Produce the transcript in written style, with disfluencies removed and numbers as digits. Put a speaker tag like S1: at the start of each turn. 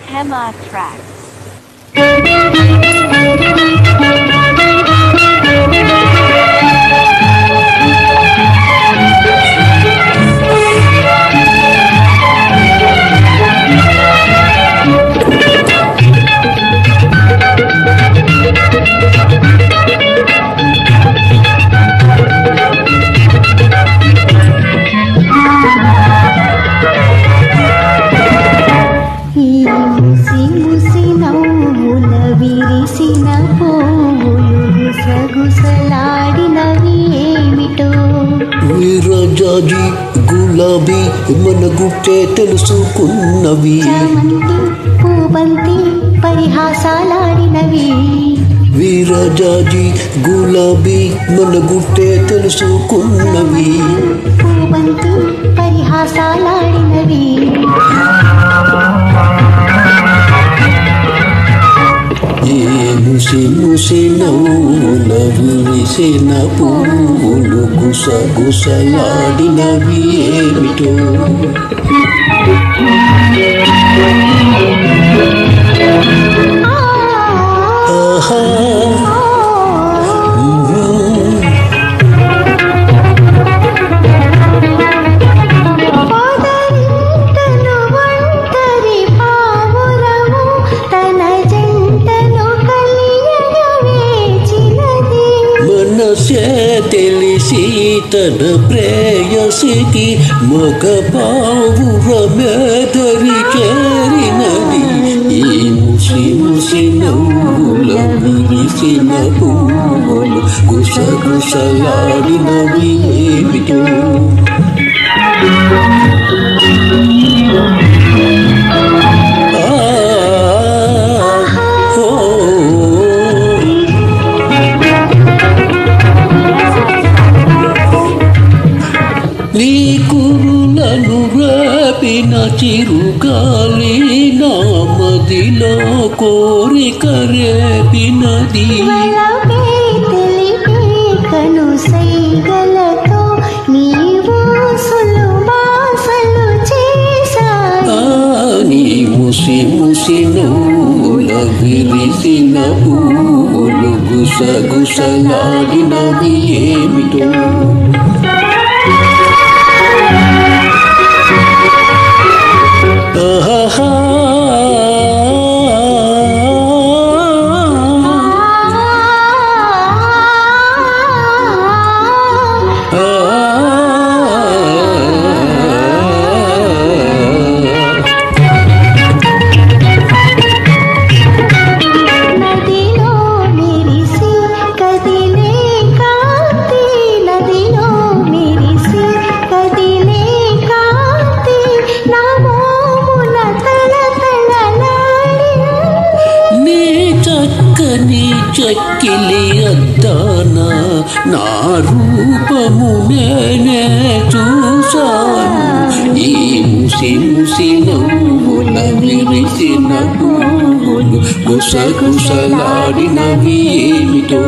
S1: Hema Tracks.
S2: విరజాజి గులాబీ మన గుట్టే తెలుసుకున్నవి,
S3: పూబంతి పరిహాసాలాడినవి.
S2: విరజాజి గులాబీ మన గుట్టే తెలుసుకున్నవి,
S3: పూబంతి పరిహాసాలాడినవి.
S2: ముసి ముసి నవ్వుల విరిసిన పువ్వులు గుసగుసలాడినవి ఏమిటో. ఆహా తెలిసి తన ప్రేయసికి మగ పావురమేదరి చేరినది. ఈ ముసి ముసి నవ్వుల విరిసిన పువ్వులు గుసగుసలాడినవి ఏమిటో. నీ కురులను రేపిన చిరుగాలి నా మదిలో కోరిక రేపినది.
S3: కను సైగలతో నీవు సులుబాసలు చేశాయి.
S2: నీ ముసి ముసి నవ్వుల విరిసిన పువ్వులు గుసగుసలాడినవి ఏమిటో. చెక్కిలి అద్దాన నా రూపము నేనే చూశాను. ఈ ముసి ముసి నవ్వుల విరిసిన పువ్వులు గుసగుసలాడినవి ఏమిటో.